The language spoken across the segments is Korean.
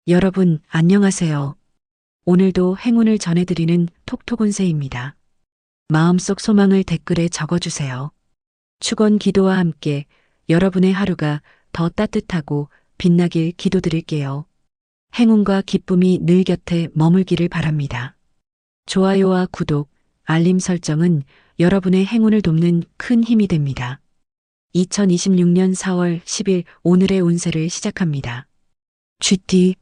여러분, 안녕하세요. 오늘도 행운을 전해드리는 톡톡운세입니다. 마음속 소망을 댓글에 적어주세요. 축원 기도와 함께 여러분의 하루가 더 따뜻하고 빛나길 기도드릴게요. 행운과 기쁨이 늘 곁에 머물기를 바랍니다. 좋아요와 구독, 알림 설정은 여러분의 행운을 돕는 큰 힘이 됩니다. 2026년 4월 10일 오늘의 운세를 시작합니다. 쥐띠.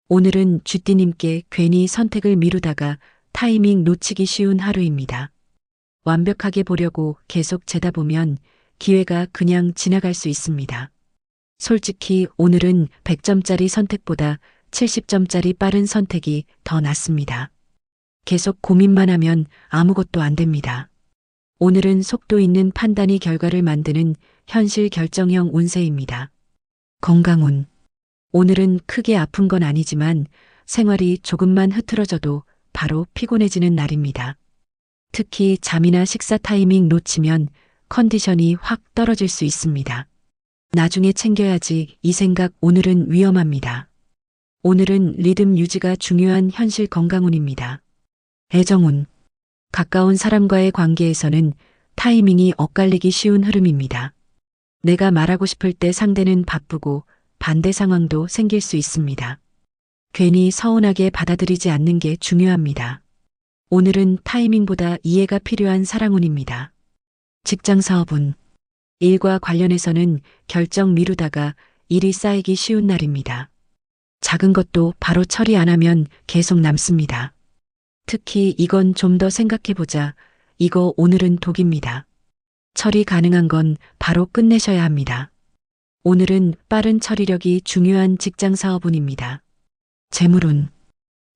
오늘은 쥐띠님께 괜히 선택을 미루다가 타이밍 놓치기 쉬운 하루입니다. 완벽하게 보려고 계속 재다 보면 기회가 그냥 지나갈 수 있습니다. 솔직히 오늘은 100점짜리 선택보다 70점짜리 빠른 선택이 더 낫습니다. 계속 고민만 하면 아무것도 안 됩니다. 오늘은 속도 있는 판단이 결과를 만드는 현실 결정형 운세입니다. 건강운. 오늘은 크게 아픈 건 아니지만 생활이 조금만 흐트러져도 바로 피곤해지는 날입니다. 특히 잠이나 식사 타이밍 놓치면 컨디션이 확 떨어질 수 있습니다. 나중에 챙겨야지 이 생각 오늘은 위험합니다. 오늘은 리듬 유지가 중요한 현실 건강운입니다. 애정운. 가까운 사람과의 관계에서는 타이밍이 엇갈리기 쉬운 흐름입니다. 내가 말하고 싶을 때 상대는 바쁘고 반대 상황도 생길 수 있습니다. 괜히 서운하게 받아들이지 않는 게 중요합니다. 오늘은 타이밍보다 이해가 필요한 사랑운입니다. 직장 사업운. 일과 관련해서는 결정 미루다가 일이 쌓이기 쉬운 날입니다. 작은 것도 바로 처리 안 하면 계속 남습니다. 특히 이건 좀 더 생각해보자. 이거 오늘은 독입니다. 처리 가능한 건 바로 끝내셔야 합니다. 오늘은 빠른 처리력이 중요한 직장 사업운입니다. 재물운.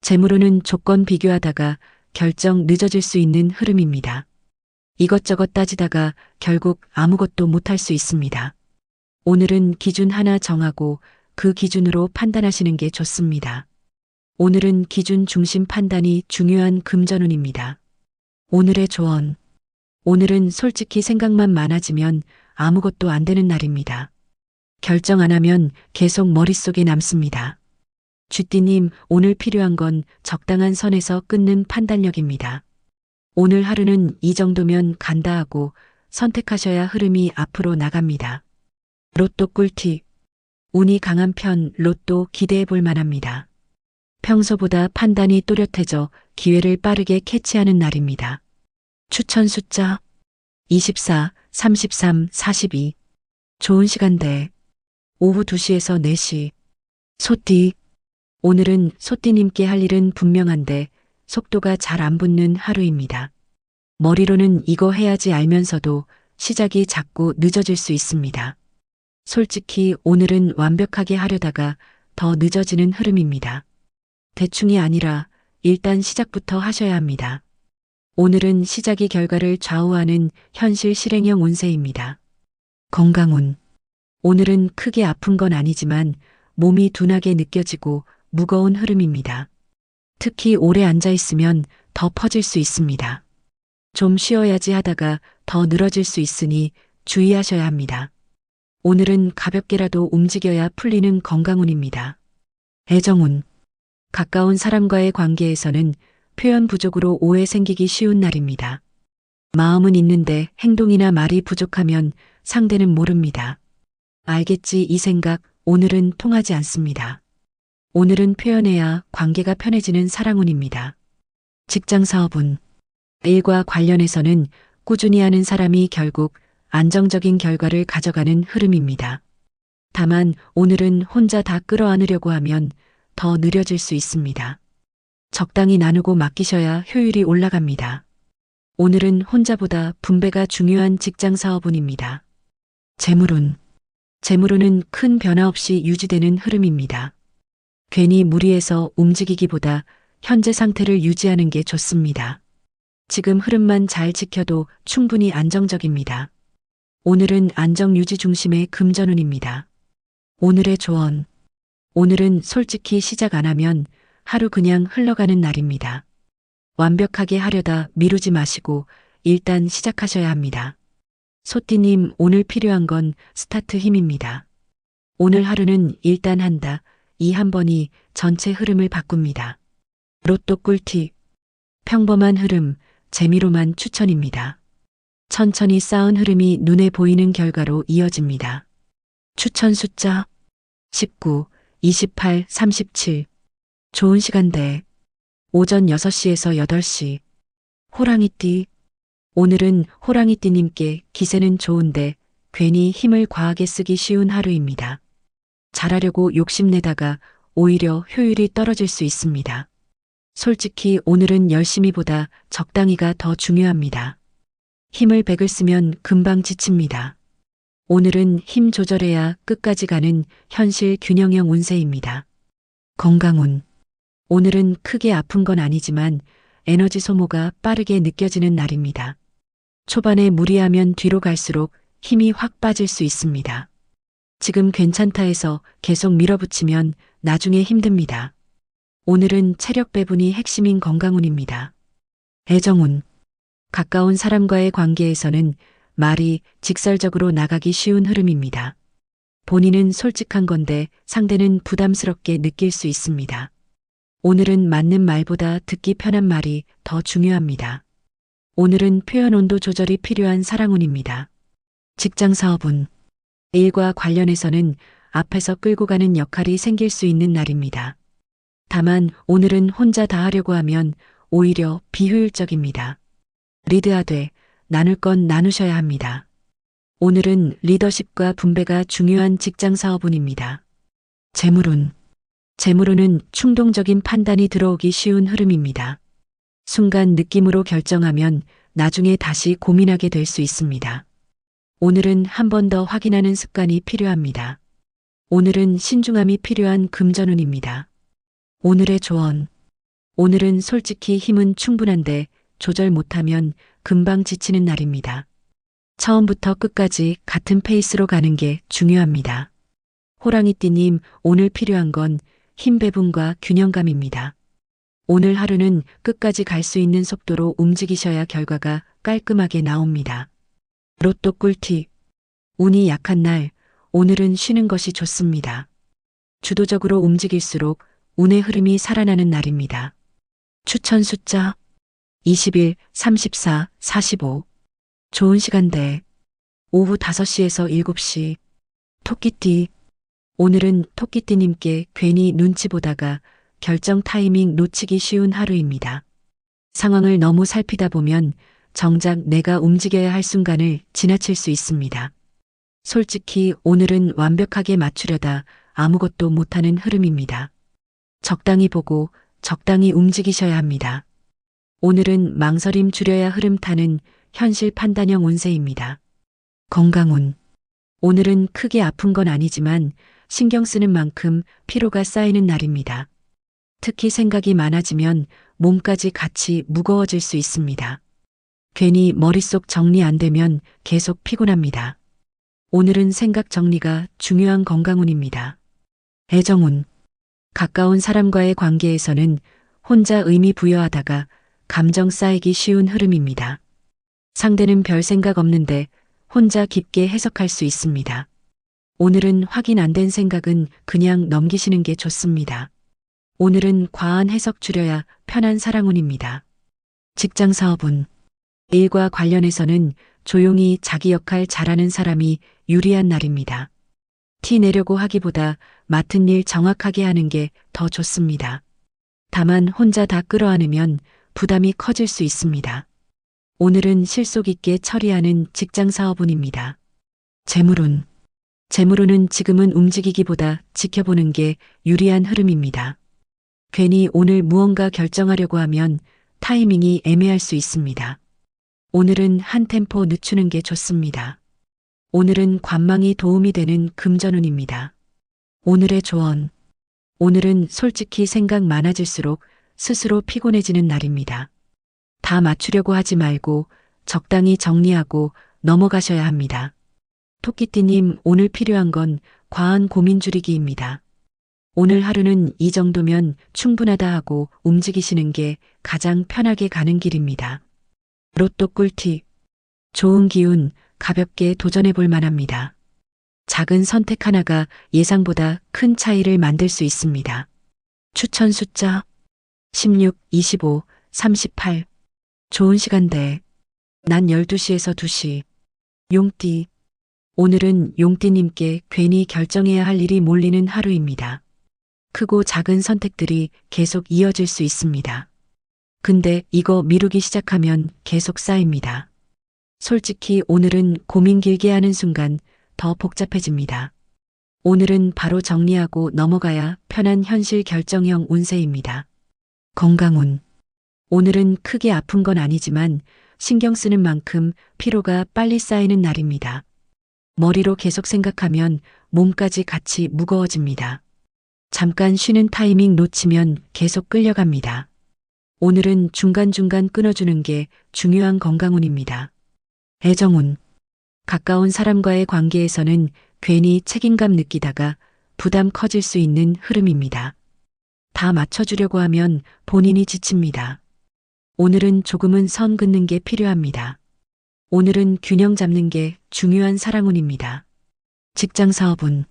재물운은 조건 비교하다가 결정 늦어질 수 있는 흐름입니다. 이것저것 따지다가 결국 아무것도 못할 수 있습니다. 오늘은 기준 하나 정하고 그 기준으로 판단하시는 게 좋습니다. 오늘은 기준 중심 판단이 중요한 금전운입니다. 오늘의 조언. 오늘은 솔직히 생각만 많아지면 아무것도 안 되는 날입니다. 결정 안 하면 계속 머릿속에 남습니다. 쥐띠님, 오늘 필요한 건 적당한 선에서 끊는 판단력입니다. 오늘 하루는 이 정도면 간다 하고 선택하셔야 흐름이 앞으로 나갑니다. 로또 꿀팁. 운이 강한 편 로또 기대해 볼 만합니다. 평소보다 판단이 또렷해져 기회를 빠르게 캐치하는 날입니다. 추천 숫자 24, 33, 42. 좋은 시간대 오후 2시에서 4시. 소띠. 오늘은 소띠님께 할 일은 분명한데 속도가 잘 안 붙는 하루입니다. 머리로는 이거 해야지 알면서도 시작이 자꾸 늦어질 수 있습니다. 솔직히 오늘은 완벽하게 하려다가 더 늦어지는 흐름입니다. 대충이 아니라 일단 시작부터 하셔야 합니다. 오늘은 시작이 결과를 좌우하는 현실 실행형 운세입니다. 건강운. 오늘은 크게 아픈 건 아니지만 몸이 둔하게 느껴지고 무거운 흐름입니다. 특히 오래 앉아 있으면 더 퍼질 수 있습니다. 좀 쉬어야지 하다가 더 늘어질 수 있으니 주의하셔야 합니다. 오늘은 가볍게라도 움직여야 풀리는 건강운입니다. 애정운. 가까운 사람과의 관계에서는 표현 부족으로 오해 생기기 쉬운 날입니다. 마음은 있는데 행동이나 말이 부족하면 상대는 모릅니다. 알겠지 이 생각 오늘은 통하지 않습니다. 오늘은 표현해야 관계가 편해지는 사랑운입니다. 직장 사업운. 일과 관련해서는 꾸준히 하는 사람이 결국 안정적인 결과를 가져가는 흐름입니다. 다만 오늘은 혼자 다 끌어안으려고 하면 더 느려질 수 있습니다. 적당히 나누고 맡기셔야 효율이 올라갑니다. 오늘은 혼자보다 분배가 중요한 직장 사업운입니다. 재물운. 재물운은 큰 변화 없이 유지되는 흐름입니다. 괜히 무리해서 움직이기보다 현재 상태를 유지하는 게 좋습니다. 지금 흐름만 잘 지켜도 충분히 안정적입니다. 오늘은 안정 유지 중심의 금전운입니다. 오늘의 조언. 오늘은 솔직히 시작 안 하면 하루 그냥 흘러가는 날입니다. 완벽하게 하려다 미루지 마시고 일단 시작하셔야 합니다. 소띠님, 오늘 필요한 건 스타트 힘입니다. 오늘 하루는 일단 한다. 이 한 번이 전체 흐름을 바꿉니다. 로또 꿀팁. 평범한 흐름, 재미로만 추천입니다. 천천히 쌓은 흐름이 눈에 보이는 결과로 이어집니다. 추천 숫자 19, 28, 37. 좋은 시간대. 오전 6시에서 8시. 호랑이띠. 오늘은 호랑이띠님께 기세는 좋은데 괜히 힘을 과하게 쓰기 쉬운 하루입니다. 잘하려고 욕심내다가 오히려 효율이 떨어질 수 있습니다. 솔직히 오늘은 열심히보다 적당히가 더 중요합니다. 힘을 100을 쓰면 금방 지칩니다. 오늘은 힘 조절해야 끝까지 가는 현실 균형형 운세입니다. 건강운. 오늘은 크게 아픈 건 아니지만 에너지 소모가 빠르게 느껴지는 날입니다. 초반에 무리하면 뒤로 갈수록 힘이 확 빠질 수 있습니다. 지금 괜찮다 해서 계속 밀어붙이면 나중에 힘듭니다. 오늘은 체력 배분이 핵심인 건강운입니다. 애정운. 가까운 사람과의 관계에서는 말이 직설적으로 나가기 쉬운 흐름입니다. 본인은 솔직한 건데 상대는 부담스럽게 느낄 수 있습니다. 오늘은 맞는 말보다 듣기 편한 말이 더 중요합니다. 오늘은 표현 온도 조절이 필요한 사랑운입니다. 직장 사업운. 일과 관련해서는 앞에서 끌고 가는 역할이 생길 수 있는 날입니다. 다만 오늘은 혼자 다 하려고 하면 오히려 비효율적입니다. 리드하되 나눌 건 나누셔야 합니다. 오늘은 리더십과 분배가 중요한 직장 사업운입니다. 재물운. 재물운은 충동적인 판단이 들어오기 쉬운 흐름입니다. 순간 느낌으로 결정하면 나중에 다시 고민하게 될 수 있습니다. 오늘은 한 번 더 확인하는 습관이 필요합니다. 오늘은 신중함이 필요한 금전운입니다. 오늘의 조언. 오늘은 솔직히 힘은 충분한데 조절 못하면 금방 지치는 날입니다. 처음부터 끝까지 같은 페이스로 가는 게 중요합니다. 호랑이띠님, 오늘 필요한 건 힘 배분과 균형감입니다. 오늘 하루는 끝까지 갈 수 있는 속도로 움직이셔야 결과가 깔끔하게 나옵니다. 로또 꿀팁. 운이 약한 날, 오늘은 쉬는 것이 좋습니다. 주도적으로 움직일수록 운의 흐름이 살아나는 날입니다. 추천 숫자 21, 34, 45. 좋은 시간대. 오후 5시에서 7시. 토끼띠. 오늘은 토끼띠님께 괜히 눈치 보다가 결정 타이밍 놓치기 쉬운 하루입니다. 상황을 너무 살피다 보면 정작 내가 움직여야 할 순간을 지나칠 수 있습니다. 솔직히 오늘은 완벽하게 맞추려다 아무것도 못하는 흐름입니다. 적당히 보고 적당히 움직이셔야 합니다. 오늘은 망설임 줄여야 흐름 타는 현실 판단형 운세입니다. 건강운. 오늘은 크게 아픈 건 아니지만 신경 쓰는 만큼 피로가 쌓이는 날입니다. 특히 생각이 많아지면 몸까지 같이 무거워질 수 있습니다. 괜히 머릿속 정리 안 되면 계속 피곤합니다. 오늘은 생각 정리가 중요한 건강운입니다. 애정운. 가까운 사람과의 관계에서는 혼자 의미 부여하다가 감정 쌓이기 쉬운 흐름입니다. 상대는 별 생각 없는데 혼자 깊게 해석할 수 있습니다. 오늘은 확인 안 된 생각은 그냥 넘기시는 게 좋습니다. 오늘은 과한 해석 줄여야 편한 사랑운입니다. 직장 사업운. 일과 관련해서는 조용히 자기 역할 잘하는 사람이 유리한 날입니다. 티 내려고 하기보다 맡은 일 정확하게 하는 게 더 좋습니다. 다만 혼자 다 끌어안으면 부담이 커질 수 있습니다. 오늘은 실속 있게 처리하는 직장 사업운입니다. 재물운. 재물운은 지금은 움직이기보다 지켜보는 게 유리한 흐름입니다. 괜히 오늘 무언가 결정하려고 하면 타이밍이 애매할 수 있습니다. 오늘은 한 템포 늦추는 게 좋습니다. 오늘은 관망이 도움이 되는 금전운입니다. 오늘의 조언. 오늘은 솔직히 생각 많아질수록 스스로 피곤해지는 날입니다. 다 맞추려고 하지 말고 적당히 정리하고 넘어가셔야 합니다. 토끼띠님, 오늘 필요한 건 과한 고민 줄이기입니다. 오늘 하루는 이 정도면 충분하다 하고 움직이시는 게 가장 편하게 가는 길입니다. 로또 꿀팁. 좋은 기운, 가볍게 도전해 볼 만합니다. 작은 선택 하나가 예상보다 큰 차이를 만들 수 있습니다. 추천 숫자 16, 25, 38. 좋은 시간대. 낮 12시에서 2시. 용띠. 오늘은 용띠님께 괜히 결정해야 할 일이 몰리는 하루입니다. 크고 작은 선택들이 계속 이어질 수 있습니다. 근데 이거 미루기 시작하면 계속 쌓입니다. 솔직히 오늘은 고민 길게 하는 순간 더 복잡해집니다. 오늘은 바로 정리하고 넘어가야 편한 현실 결정형 운세입니다. 건강운. 오늘은 크게 아픈 건 아니지만 신경 쓰는 만큼 피로가 빨리 쌓이는 날입니다. 머리로 계속 생각하면 몸까지 같이 무거워집니다. 잠깐 쉬는 타이밍 놓치면 계속 끌려갑니다. 오늘은 중간중간 끊어주는 게 중요한 건강운입니다. 애정운. 가까운 사람과의 관계에서는 괜히 책임감 느끼다가 부담 커질 수 있는 흐름입니다. 다 맞춰주려고 하면 본인이 지칩니다. 오늘은 조금은 선 긋는 게 필요합니다. 오늘은 균형 잡는 게 중요한 사랑운입니다. 직장 사업운.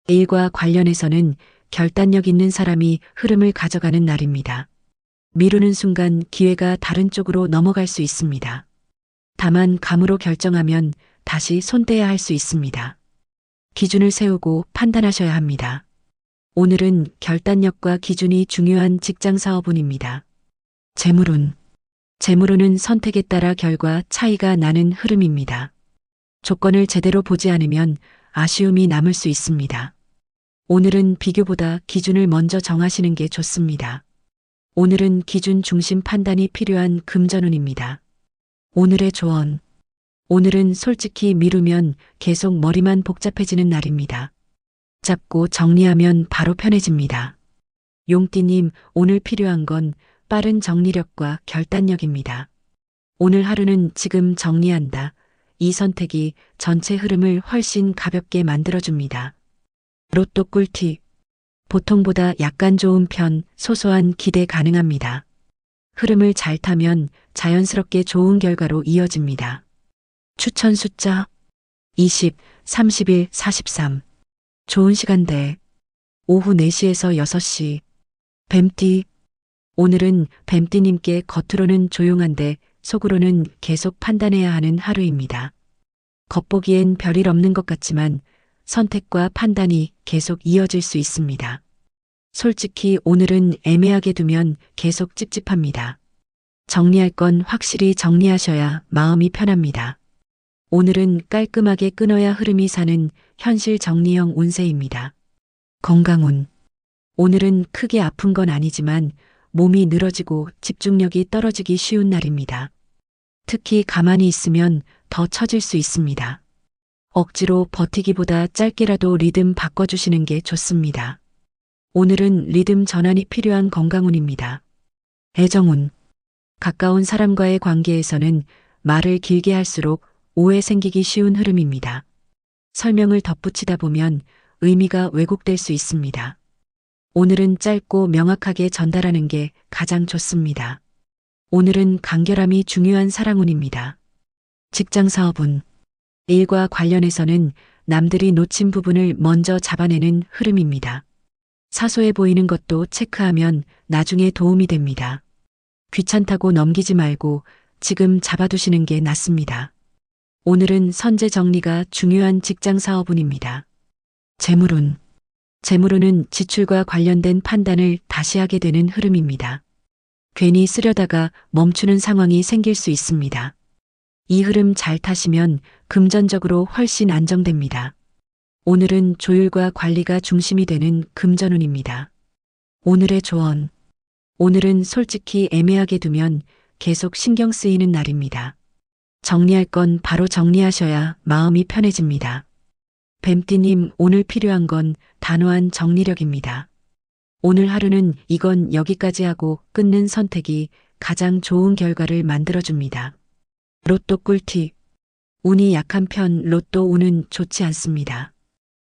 일과 관련해서는 결단력 있는 사람이 흐름을 가져가는 날입니다. 미루는 순간 기회가 다른 쪽으로 넘어갈 수 있습니다. 다만 감으로 결정하면 다시 손대야 할 수 있습니다. 기준을 세우고 판단하셔야 합니다. 오늘은 결단력과 기준이 중요한 직장 사업운입니다. 재물운. 재물운은 선택에 따라 결과 차이가 나는 흐름입니다. 조건을 제대로 보지 않으면 아쉬움이 남을 수 있습니다. 오늘은 비교보다 기준을 먼저 정하시는 게 좋습니다. 오늘은 기준 중심 판단이 필요한 금전운입니다. 오늘의 조언. 오늘은 솔직히 미루면 계속 머리만 복잡해지는 날입니다. 잡고 정리하면 바로 편해집니다. 용띠님, 오늘 필요한 건 빠른 정리력과 결단력입니다. 오늘 하루는 지금 정리한다. 이 선택이 전체 흐름을 훨씬 가볍게 만들어줍니다. 로또 꿀팁. 보통보다 약간 좋은 편, 소소한 기대 가능합니다. 흐름을 잘 타면 자연스럽게 좋은 결과로 이어집니다. 추천 숫자 20, 31, 43. 좋은 시간대. 오후 4시에서 6시. 뱀띠. 오늘은 뱀띠님께 겉으로는 조용한데 속으로는 계속 판단해야 하는 하루입니다. 겉보기엔 별일 없는 것 같지만 선택과 판단이 계속 이어질 수 있습니다. 솔직히 오늘은 애매하게 두면 계속 찝찝합니다. 정리할 건 확실히 정리하셔야 마음이 편합니다. 오늘은 깔끔하게 끊어야 흐름이 사는 현실 정리형 운세입니다. 건강운. 오늘은 크게 아픈 건 아니지만 몸이 늘어지고 집중력이 떨어지기 쉬운 날입니다. 특히 가만히 있으면 더 처질 수 있습니다. 억지로 버티기보다 짧게라도 리듬 바꿔주시는 게 좋습니다. 오늘은 리듬 전환이 필요한 건강운입니다. 애정운. 가까운 사람과의 관계에서는 말을 길게 할수록 오해 생기기 쉬운 흐름입니다. 설명을 덧붙이다 보면 의미가 왜곡될 수 있습니다. 오늘은 짧고 명확하게 전달하는 게 가장 좋습니다. 오늘은 간결함이 중요한 사랑운입니다. 직장 사업운. 일과 관련해서는 남들이 놓친 부분을 먼저 잡아내는 흐름입니다. 사소해 보이는 것도 체크하면 나중에 도움이 됩니다. 귀찮다고 넘기지 말고 지금 잡아두시는 게 낫습니다. 오늘은 선제 정리가 중요한 직장 사업운입니다. 재물운. 재물운은 지출과 관련된 판단을 다시 하게 되는 흐름입니다. 괜히 쓰려다가 멈추는 상황이 생길 수 있습니다. 이 흐름 잘 타시면 금전적으로 훨씬 안정됩니다. 오늘은 조율과 관리가 중심이 되는 금전운입니다. 오늘의 조언. 오늘은 솔직히 애매하게 두면 계속 신경 쓰이는 날입니다. 정리할 건 바로 정리하셔야 마음이 편해집니다. 뱀띠님, 오늘 필요한 건 단호한 정리력입니다. 오늘 하루는 이건 여기까지 하고 끊는 선택이 가장 좋은 결과를 만들어줍니다. 로또 꿀팁. 운이 약한 편 로또 운은 좋지 않습니다.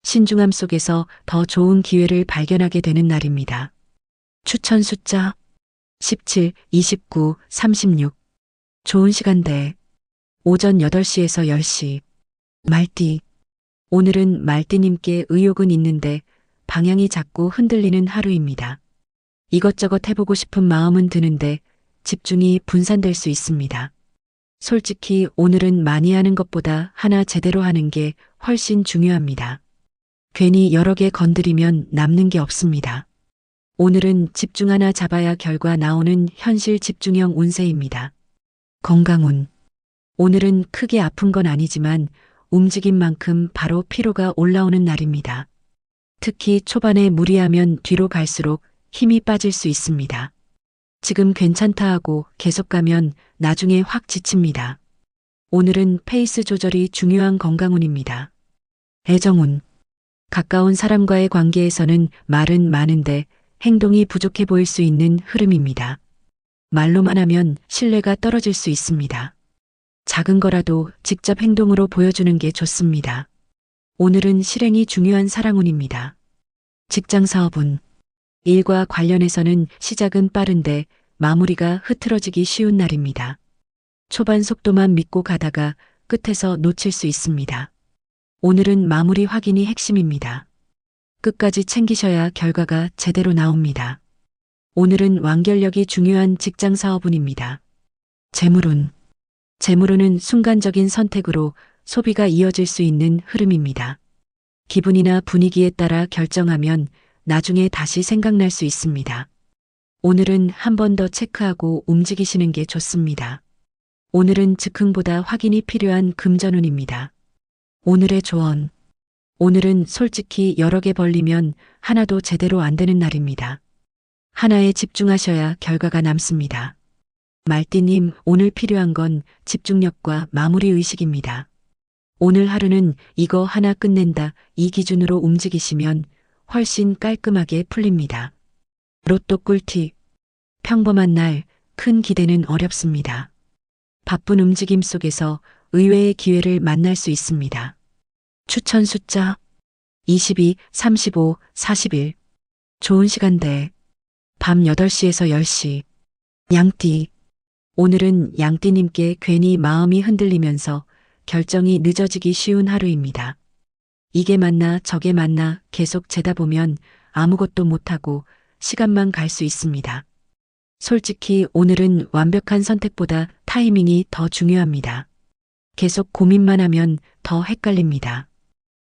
신중함 속에서 더 좋은 기회를 발견하게 되는 날입니다. 추천 숫자 17, 29, 36. 좋은 시간대. 오전 8시에서 10시. 말띠. 오늘은 말띠님께 의욕은 있는데 방향이 자꾸 흔들리는 하루입니다. 이것저것 해보고 싶은 마음은 드는데 집중이 분산될 수 있습니다. 솔직히 오늘은 많이 하는 것보다 하나 제대로 하는 게 훨씬 중요합니다. 괜히 여러 개 건드리면 남는 게 없습니다. 오늘은 집중 하나 잡아야 결과 나오는 현실 집중형 운세입니다. 건강운. 오늘은 크게 아픈 건 아니지만 움직인 만큼 바로 피로가 올라오는 날입니다. 특히 초반에 무리하면 뒤로 갈수록 힘이 빠질 수 있습니다. 지금 괜찮다 하고 계속 가면 나중에 확 지칩니다. 오늘은 페이스 조절이 중요한 건강운입니다. 애정운. 가까운 사람과의 관계에서는 말은 많은데 행동이 부족해 보일 수 있는 흐름입니다. 말로만 하면 신뢰가 떨어질 수 있습니다. 작은 거라도 직접 행동으로 보여주는 게 좋습니다. 오늘은 실행이 중요한 사랑운입니다. 직장 사업운. 일과 관련해서는 시작은 빠른데 마무리가 흐트러지기 쉬운 날입니다. 초반 속도만 믿고 가다가 끝에서 놓칠 수 있습니다. 오늘은 마무리 확인이 핵심입니다. 끝까지 챙기셔야 결과가 제대로 나옵니다. 오늘은 완결력이 중요한 직장 사업운입니다. 재물운. 재물운은 순간적인 선택으로 소비가 이어질 수 있는 흐름입니다. 기분이나 분위기에 따라 결정하면 나중에 다시 생각날 수 있습니다. 오늘은 한 번 더 체크하고 움직이시는 게 좋습니다. 오늘은 즉흥보다 확인이 필요한 금전운입니다. 오늘의 조언. 오늘은 솔직히 여러 개 벌리면 하나도 제대로 안 되는 날입니다. 하나에 집중하셔야 결과가 남습니다. 말띠님, 오늘 필요한 건 집중력과 마무리 의식입니다. 오늘 하루는 이거 하나 끝낸다 이 기준으로 움직이시면 훨씬 깔끔하게 풀립니다. 로또 꿀팁. 평범한 날 큰 기대는 어렵습니다. 바쁜 움직임 속에서 의외의 기회를 만날 수 있습니다. 추천 숫자 22, 35, 41. 좋은 시간대 밤 8시에서 10시. 양띠. 오늘은 양띠님께 괜히 마음이 흔들리면서 결정이 늦어지기 쉬운 하루입니다. 이게 맞나 저게 맞나 계속 재다 보면 아무것도 못하고 시간만 갈 수 있습니다. 솔직히 오늘은 완벽한 선택보다 타이밍이 더 중요합니다. 계속 고민만 하면 더 헷갈립니다.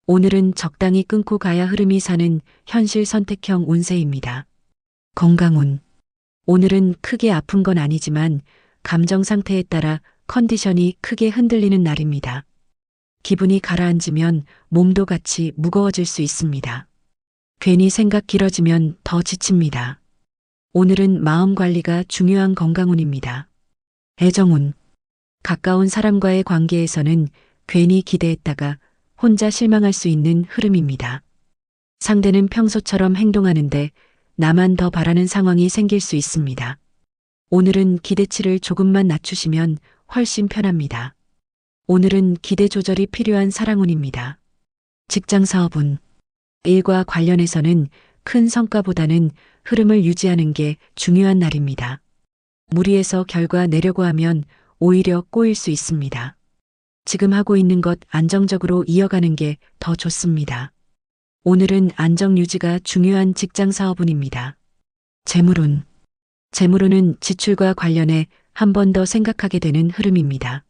오늘은 적당히 끊고 가야 흐름이 사는 현실 선택형 운세입니다. 건강운. 오늘은 크게 아픈 건 아니지만 감정 상태에 따라 컨디션이 크게 흔들리는 날입니다. 기분이 가라앉으면 몸도 같이 무거워질 수 있습니다. 괜히 생각 길어지면 더 지칩니다. 오늘은 마음 관리가 중요한 건강운입니다. 애정운. 가까운 사람과의 관계에서는 괜히 기대했다가 혼자 실망할 수 있는 흐름입니다. 상대는 평소처럼 행동하는데 나만 더 바라는 상황이 생길 수 있습니다. 오늘은 기대치를 조금만 낮추시면 훨씬 편합니다. 오늘은 기대 조절이 필요한 사랑운입니다. 직장 사업운. 일과 관련해서는 큰 성과보다는 흐름을 유지하는 게 중요한 날입니다. 무리해서 결과 내려고 하면 오히려 꼬일 수 있습니다. 지금 하고 있는 것 안정적으로 이어가는 게 더 좋습니다. 오늘은 안정 유지가 중요한 직장 사업운입니다. 재물운. 재물운은 지출과 관련해 한 번 더 생각하게 되는 흐름입니다.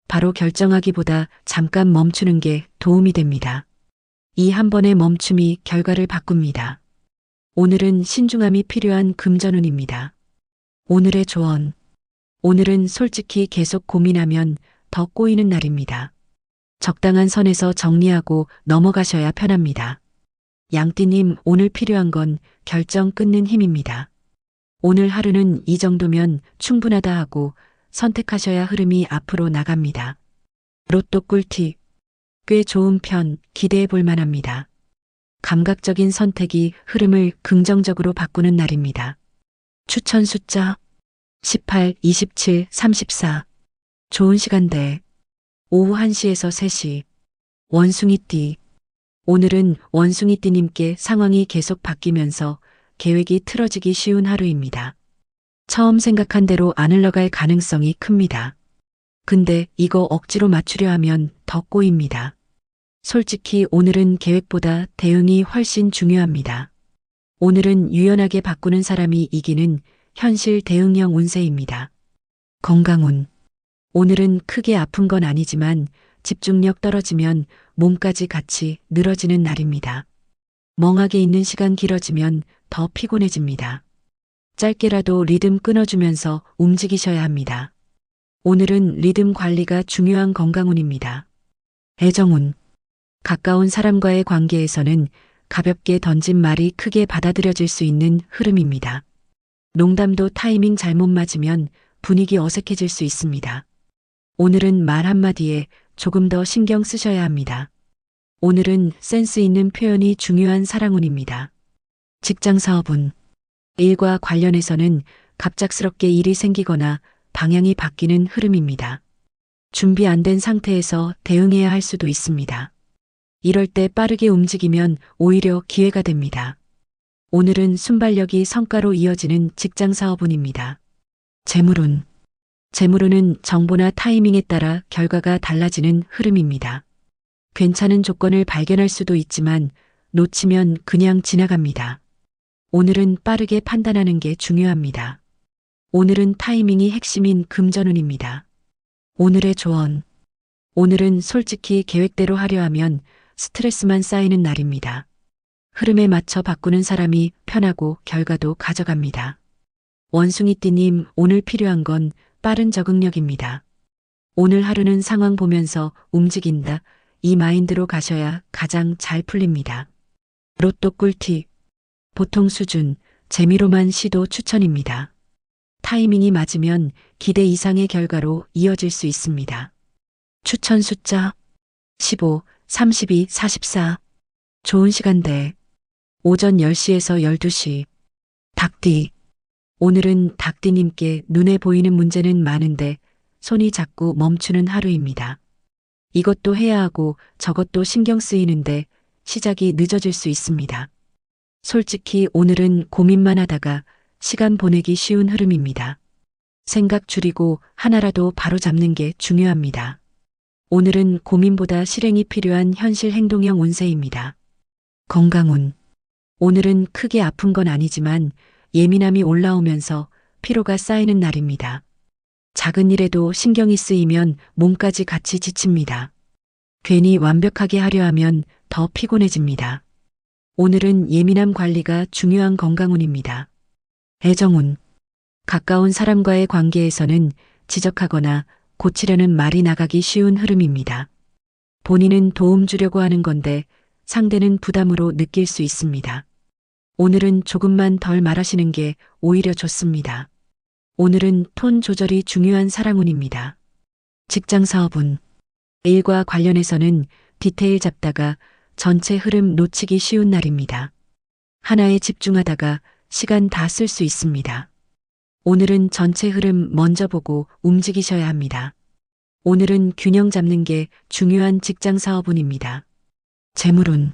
바로 결정하기보다 잠깐 멈추는 게 도움이 됩니다. 이 한 번의 멈춤이 결과를 바꿉니다. 오늘은 신중함이 필요한 금전운입니다. 오늘의 조언. 오늘은 솔직히 계속 고민하면 더 꼬이는 날입니다. 적당한 선에서 정리하고 넘어가셔야 편합니다. 양띠님, 오늘 필요한 건 결정 끊는 힘입니다. 오늘 하루는 이 정도면 충분하다 하고 선택하셔야 흐름이 앞으로 나갑니다. 로또 꿀팁. 꽤 좋은 편 기대해 볼 만합니다. 감각적인 선택이 흐름을 긍정적으로 바꾸는 날입니다. 추천 숫자 18, 27, 34. 좋은 시간대 오후 1시에서 3시. 원숭이띠. 오늘은 원숭이띠님께 상황이 계속 바뀌면서 계획이 틀어지기 쉬운 하루입니다. 처음 생각한 대로 안 흘러갈 가능성이 큽니다. 근데 이거 억지로 맞추려 하면 더 꼬입니다. 솔직히 오늘은 계획보다 대응이 훨씬 중요합니다. 오늘은 유연하게 바꾸는 사람이 이기는 현실 대응형 운세입니다. 건강운. 오늘은 크게 아픈 건 아니지만 집중력 떨어지면 몸까지 같이 늘어지는 날입니다. 멍하게 있는 시간 길어지면 더 피곤해집니다. 짧게라도 리듬 끊어주면서 움직이셔야 합니다. 오늘은 리듬 관리가 중요한 건강운입니다. 애정운. 가까운 사람과의 관계에서는 가볍게 던진 말이 크게 받아들여질 수 있는 흐름입니다. 농담도 타이밍 잘못 맞으면 분위기 어색해질 수 있습니다. 오늘은 말 한마디에 조금 더 신경 쓰셔야 합니다. 오늘은 센스 있는 표현이 중요한 사랑운입니다. 직장 사업운. 일과 관련해서는 갑작스럽게 일이 생기거나 방향이 바뀌는 흐름입니다. 준비 안 된 상태에서 대응해야 할 수도 있습니다. 이럴 때 빠르게 움직이면 오히려 기회가 됩니다. 오늘은 순발력이 성과로 이어지는 직장 사업운입니다. 재물운. 재물운은 정보나 타이밍에 따라 결과가 달라지는 흐름입니다. 괜찮은 조건을 발견할 수도 있지만 놓치면 그냥 지나갑니다. 오늘은 빠르게 판단하는 게 중요합니다. 오늘은 타이밍이 핵심인 금전운입니다. 오늘의 조언. 오늘은 솔직히 계획대로 하려 하면 스트레스만 쌓이는 날입니다. 흐름에 맞춰 바꾸는 사람이 편하고 결과도 가져갑니다. 원숭이띠님, 오늘 필요한 건 빠른 적응력입니다. 오늘 하루는 상황 보면서 움직인다. 이 마인드로 가셔야 가장 잘 풀립니다. 로또 꿀팁. 보통 수준, 재미로만 시도 추천입니다. 타이밍이 맞으면 기대 이상의 결과로 이어질 수 있습니다. 추천 숫자 15, 32, 44. 좋은 시간대 오전 10시에서 12시. 닭띠. 오늘은 닭띠님께 눈에 보이는 문제는 많은데 손이 자꾸 멈추는 하루입니다. 이것도 해야 하고 저것도 신경 쓰이는데 시작이 늦어질 수 있습니다. 솔직히 오늘은 고민만 하다가 시간 보내기 쉬운 흐름입니다. 생각 줄이고 하나라도 바로 잡는 게 중요합니다. 오늘은 고민보다 실행이 필요한 현실 행동형 운세입니다. 건강운. 오늘은 크게 아픈 건 아니지만 예민함이 올라오면서 피로가 쌓이는 날입니다. 작은 일에도 신경이 쓰이면 몸까지 같이 지칩니다. 괜히 완벽하게 하려 하면 더 피곤해집니다. 오늘은 예민함 관리가 중요한 건강운입니다. 애정운. 가까운 사람과의 관계에서는 지적하거나 고치려는 말이 나가기 쉬운 흐름입니다. 본인은 도움 주려고 하는 건데 상대는 부담으로 느낄 수 있습니다. 오늘은 조금만 덜 말하시는 게 오히려 좋습니다. 오늘은 톤 조절이 중요한 사랑운입니다. 직장 사업운. 일과 관련해서는 디테일 잡다가 전체 흐름 놓치기 쉬운 날입니다. 하나에 집중하다가 시간 다 쓸 수 있습니다. 오늘은 전체 흐름 먼저 보고 움직이셔야 합니다. 오늘은 균형 잡는 게 중요한 직장 사업운입니다. 재물운.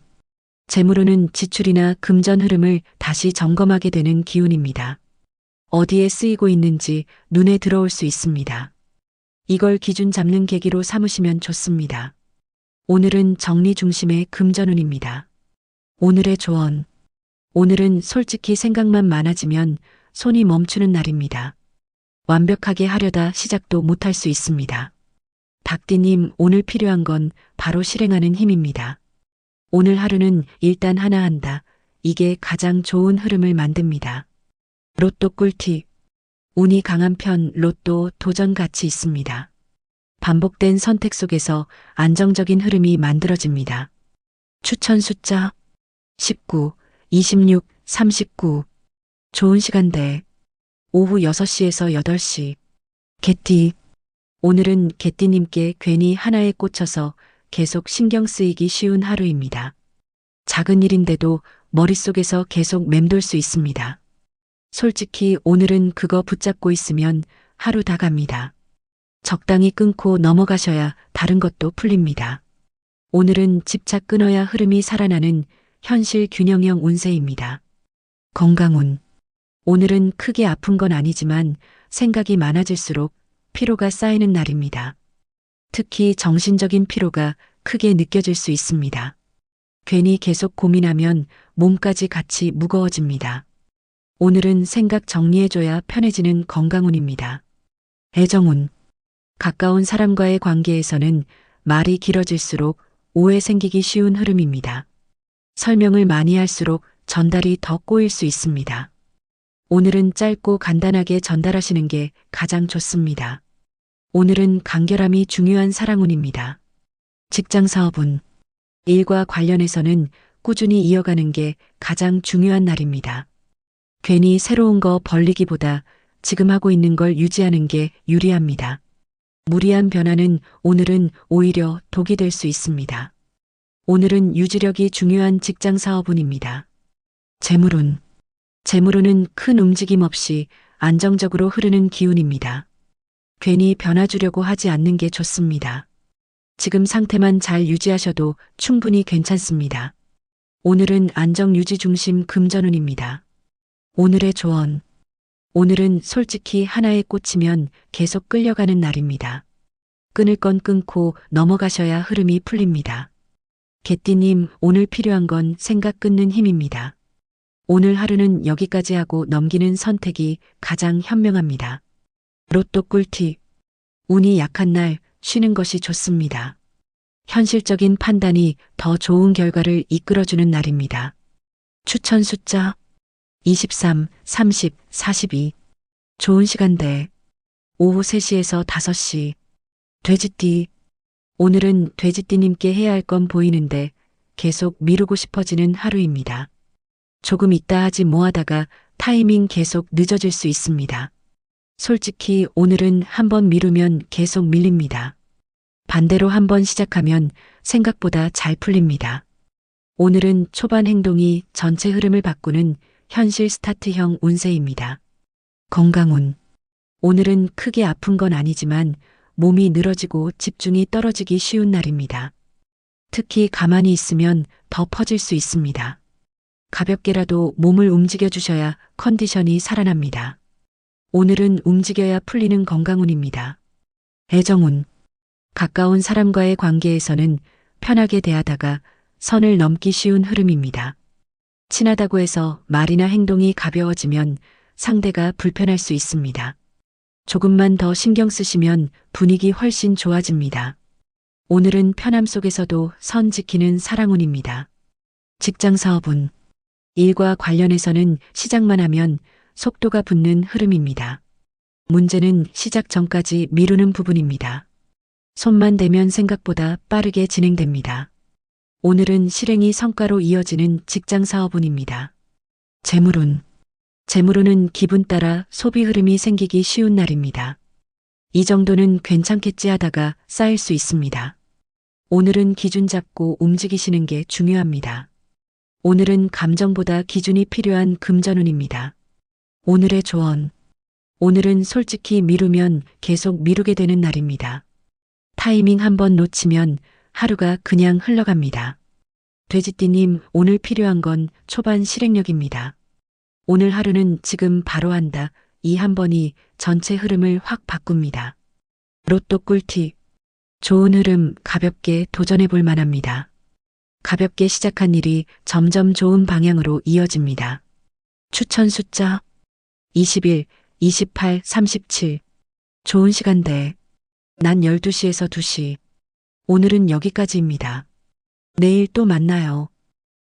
재물운은 지출이나 금전 흐름을 다시 점검하게 되는 기운입니다. 어디에 쓰이고 있는지 눈에 들어올 수 있습니다. 이걸 기준 잡는 계기로 삼으시면 좋습니다. 오늘은 정리 중심의 금전운입니다. 오늘의 조언. 오늘은 솔직히 생각만 많아지면 손이 멈추는 날입니다. 완벽하게 하려다 시작도 못할 수 있습니다. 닭띠님, 오늘 필요한 건 바로 실행하는 힘입니다. 오늘 하루는 일단 하나 한다. 이게 가장 좋은 흐름을 만듭니다. 로또 꿀팁. 운이 강한 편 로또 도전 가치 있습니다. 반복된 선택 속에서 안정적인 흐름이 만들어집니다. 추천 숫자 19, 26, 39. 좋은 시간대 오후 6시에서 8시. 개띠. 오늘은 개띠님께 괜히 하나에 꽂혀서 계속 신경 쓰이기 쉬운 하루입니다. 작은 일인데도 머릿속에서 계속 맴돌 수 있습니다. 솔직히 오늘은 그거 붙잡고 있으면 하루 다 갑니다. 적당히 끊고 넘어가셔야 다른 것도 풀립니다. 오늘은 집착 끊어야 흐름이 살아나는 현실 균형형 운세입니다. 건강운. 오늘은 크게 아픈 건 아니지만 생각이 많아질수록 피로가 쌓이는 날입니다. 특히 정신적인 피로가 크게 느껴질 수 있습니다. 괜히 계속 고민하면 몸까지 같이 무거워집니다. 오늘은 생각 정리해줘야 편해지는 건강운입니다. 애정운. 가까운 사람과의 관계에서는 말이 길어질수록 오해 생기기 쉬운 흐름입니다. 설명을 많이 할수록 전달이 더 꼬일 수 있습니다. 오늘은 짧고 간단하게 전달하시는 게 가장 좋습니다. 오늘은 간결함이 중요한 사랑운입니다. 직장 사업운. 일과 관련해서는 꾸준히 이어가는 게 가장 중요한 날입니다. 괜히 새로운 거 벌리기보다 지금 하고 있는 걸 유지하는 게 유리합니다. 무리한 변화는 오늘은 오히려 독이 될 수 있습니다. 오늘은 유지력이 중요한 직장 사업운입니다. 재물운. 재물운은 큰 움직임 없이 안정적으로 흐르는 기운입니다. 괜히 변화 주려고 하지 않는 게 좋습니다. 지금 상태만 잘 유지하셔도 충분히 괜찮습니다. 오늘은 안정 유지 중심 금전운입니다. 오늘의 조언. 오늘은 솔직히 하나에 꽂히면 계속 끌려가는 날입니다. 끊을 건 끊고 넘어가셔야 흐름이 풀립니다. 개띠님, 오늘 필요한 건 생각 끊는 힘입니다. 오늘 하루는 여기까지 하고 넘기는 선택이 가장 현명합니다. 로또 꿀팁. 운이 약한 날 쉬는 것이 좋습니다. 현실적인 판단이 더 좋은 결과를 이끌어주는 날입니다. 추천 숫자 23, 30, 42. 좋은 시간대 오후 3시에서 5시. 돼지띠. 오늘은 돼지띠님께 해야 할 건 보이는데 계속 미루고 싶어지는 하루입니다. 조금 있다 하지 뭐 하다가 타이밍 계속 늦어질 수 있습니다. 솔직히 오늘은 한번 미루면 계속 밀립니다. 반대로 한번 시작하면 생각보다 잘 풀립니다. 오늘은 초반 행동이 전체 흐름을 바꾸는 현실 스타트형 운세입니다. 건강운. 오늘은 크게 아픈 건 아니지만 몸이 늘어지고 집중이 떨어지기 쉬운 날입니다. 특히 가만히 있으면 더 퍼질 수 있습니다. 가볍게라도 몸을 움직여 주셔야 컨디션이 살아납니다. 오늘은 움직여야 풀리는 건강운입니다. 애정운. 가까운 사람과의 관계에서는 편하게 대하다가 선을 넘기 쉬운 흐름입니다. 친하다고 해서 말이나 행동이 가벼워지면 상대가 불편할 수 있습니다. 조금만 더 신경 쓰시면 분위기 훨씬 좋아집니다. 오늘은 편함 속에서도 선 지키는 사랑운입니다. 직장 사업운. 일과 관련해서는 시작만 하면 속도가 붙는 흐름입니다. 문제는 시작 전까지 미루는 부분입니다. 손만 대면 생각보다 빠르게 진행됩니다. 오늘은 실행이 성과로 이어지는 직장 사업운입니다. 재물운. 재물운은 기분 따라 소비 흐름이 생기기 쉬운 날입니다. 이 정도는 괜찮겠지 하다가 쌓일 수 있습니다. 오늘은 기준 잡고 움직이시는 게 중요합니다. 오늘은 감정보다 기준이 필요한 금전운입니다. 오늘의 조언. 오늘은 솔직히 미루면 계속 미루게 되는 날입니다. 타이밍 한번 놓치면 하루가 그냥 흘러갑니다. 돼지띠님, 오늘 필요한 건 초반 실행력입니다. 오늘 하루는 지금 바로 한다. 이 한 번이 전체 흐름을 확 바꿉니다. 로또 꿀팁. 좋은 흐름 가볍게 도전해 볼 만합니다. 가볍게 시작한 일이 점점 좋은 방향으로 이어집니다. 추천 숫자 21, 28, 37. 좋은 시간대 낮 12시에서 2시. 오늘은 여기까지입니다. 내일 또 만나요.